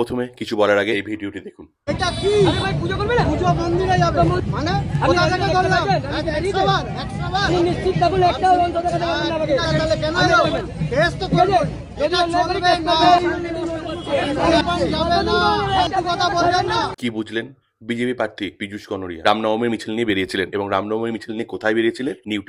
প্রথমে কিছু বলার আগে এই ভিডিওটি দেখুন। এটা কি? আরে ভাই পূজা করবে না? পূজা মন্দিরে যাবে। মানে কোথা থেকে ধরলাম? 100 বার 100 বার। আমি নিশ্চিত ডাবল একটা অন্তত কথা বলবেন না আমাকে। তাহলে কেন যাবেন? টেস্ট তো করবেন। এটা চলবে না। যাবে না। একটু কথা বলবেন না। কি বুঝলেন? বিজেপি প্রার্থী পীযূষ কনোরিয়া রামনবমীর মিছিল নিয়ে বেরিয়েছিলেন এবং রামনবমীর মিছিল নিয়ে কোথায় বেরিয়েছিলেন? নিউ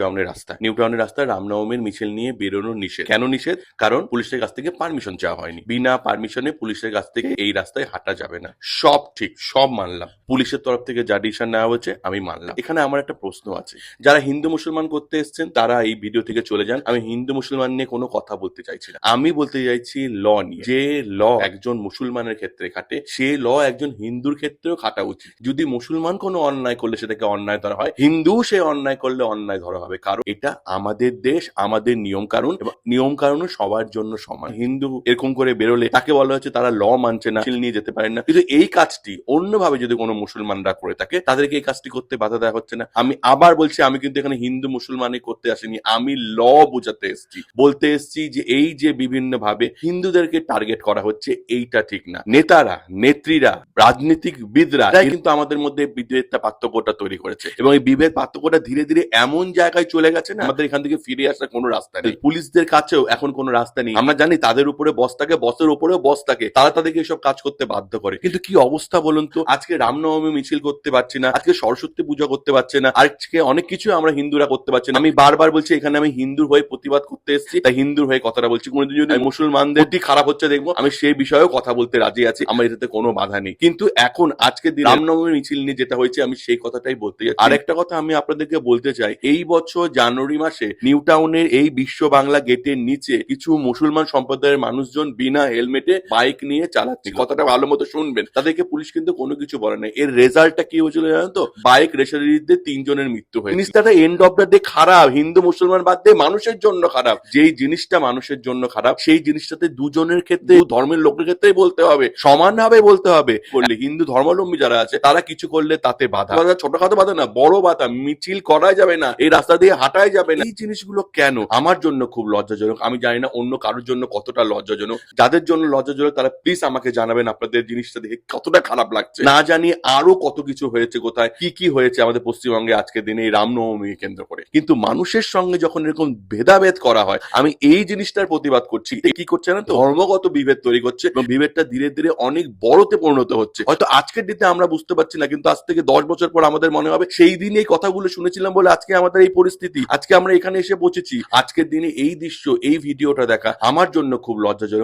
টাউনের রাস্তায় রামনবমীর মিছিল নিয়ে বেরোনোর নিষেধ। কেন নিষেধ? কারণ পুলিশের কাছ থেকে পারমিশন চাওয়া হয়নি। বিনা পারমিশনে পুলিশের কাছ থেকে এই রাস্তায় হাঁটা যাবে না। সব ঠিক, সব মানলাম। পুলিশের তরফ থেকে যা ডিসিশন নেওয়া হয়েছে আমি মানলাম। এখানে আমার একটা প্রশ্ন আছে, যারা হিন্দু মুসলমান করতে এসছেন তারা এই ভিডিও থেকে চলে যান। আমি হিন্দু মুসলমান নিয়ে কোনো কথা বলতে চাইছি না। আমি বলতে চাইছি ল নিয়ে। যে ল একজন মুসলমানের ক্ষেত্রে খাটে, সে ল একজন হিন্দুর ক্ষেত্রেও খাটা উচিত। যদি মুসলমান কোনো অন্যায় করলে সেটাকে অন্যায় ধরা হয়, হিন্দু সে অন্যায় করলে অন্যায় ধরা হবে। কারণ এটা আমাদের দেশ, আমাদের নিয়ম কানুন, এবং নিয়ম কানুন সবার জন্য সমান। হিন্দু এরকম করে বেরোলে তাকে বলা হচ্ছে তারা ল মানছে না, নিয়ে যেতে পারেন না। কিন্তু এই কাজটি অন্যভাবে যদি কোনো মুসলমানরা করে থাকে, তাদেরকে এই কাজটি করতে বাধা দেওয়া হচ্ছে না। আমি আবার বলছি, আমি কিন্তু এখানে হিন্দু মুসলমানই করতে আসিনি, আমি ল বোঝাতে এসেছি। বলতে এসেছি যে এই যে বিভিন্ন ভাবে হিন্দুদেরকে টার্গেট করা হচ্ছে, এইটা ঠিক না। নেতারা, নেত্রীরা, রাজনীতিকবিদরা কিন্তু আমাদের মধ্যে বিভেদটা, পার্থক্যটা তৈরি করেছে, এবং এই বিভেদ পার্থক্যটা ধীরে ধীরে এমন জায়গায় চলে গেছে না, আমাদের এখান থেকে ফিরে আসার কোনো রাস্তা নেই। পুলিশদের কাছেও এখন কোনো রাস্তা নেই। আমরা জানি তাদের উপরে বস থাকে, বসের উপরেও বস থাকে, তারা তাদেরকে এসব কাজ করতে বাধ্য করে। কিন্তু কি অবস্থা বলুন তো, আজকে রামনবমী মিছিল করতে পারছি না, আজকে সরস্বতী পুজো করতে পারছে না, আজকে অনেক কিছু আমরা হিন্দুরা করতে পারছি না। আমি বারবার বলছি, এখানে আমি হিন্দুর হয়ে প্রতিবাদ করতে এসেছি, তাই হিন্দুর হয়ে কথাটা বলছি। কোনোদিন যদি মুসলমানদের দিক খারাপ হচ্ছে দেখবো, আমি সেই বিষয়েও কথা বলতে রাজি আছি, আমার এটাতে কোনো বাধা নেই। কিন্তু এখন আজকে দিন রামনবমী মিছিল নিয়ে যেটা হয়েছে, আমি সেই কথাটাই বলতে চাই। আরেকটা কথা আমি আপনাদেরকে বলতে চাই, এই বছর জানুয়ারি মাসে নিউ টাউনের এই বিশ্ব বাংলা গেটের নিচে কিছু মুসলমান সম্প্রদায়ের মানুষজন বিনা হেলমেটে বাইক নিয়ে চালাচ্ছে। কথাটা ভালো মতো শুনবেন, তাদেরকে পুলিশ কিন্তু কোনো কিছু বলে না। এর রেজাল্টটা কি হয়েছিল জানেন তো? বাইক রেসারিতে 3 জনের মৃত্যু হয়েছে। জিনিসটা এন্ড অফ দ্য ডে খারাপ, হিন্দু মুসলমান বাদ দিয়ে মানুষের জন্য খারাপ। যেই জিনিসটা মানুষের জন্য খারাপ, সেই জিনিসটাতে দুজনের ক্ষেত্রে, ধর্মের লোকের ক্ষেত্রেই বলতে হবে, সমানভাবে বলতে হবে। বললে হিন্দু ধর্মাবলম্বী যারা আছে তারা কিছু করলে তাতে বাধা, ছোটখাটো বাধা না, বড় বাধা। মিছিল করাই যাবে না, এই রাস্তা দিয়ে হাঁটাই যাবে না। এই জিনিসগুলো কেন আমার জন্য খুব লজ্জাজনক। আমি জানি না অন্য কারোর জন্য কতটা লজ্জাজনক। যাদের জন্য লজ্জাজনক তারা প্লিজ আমাকে জানাবেন আপনাদের জিনিসটা দেখে কতটা খারাপ লাগছে। না জানি আরো কত কিছু হয়েছে, কোথায় কি কি হয়েছে আমাদের পশ্চিমবঙ্গে আজকের দিনে এই রামনবমী কেন্দ্র করে। কিন্তু মানুষের সঙ্গে যখন এরকম ভেদাভেদ করা হয়, আমি এই জিনিসটার প্রতিবাদ করছি। কি করছে না, ধর্মগত বিভেদ তৈরি করছে, এবং বিভেদটা ধীরে ধীরে অনেক বড়তে পরিণত হচ্ছে। হয়তো আজকের দিনে আমরা বুঝতে পারছি না, কিন্তু আজ থেকে 10 বছর পর আমাদের মনে হবে সেই দিন এই কথাগুলো শুনেছিলাম বলে আজকে আমাদের এই পরিস্থিতি, আজকে আমরা এখানে এসে পৌঁছেছি। আজকের দিনে এই দৃশ্য, এই ভিডিওটা দেখা আমার জন্য খুব লজ্জাজনক।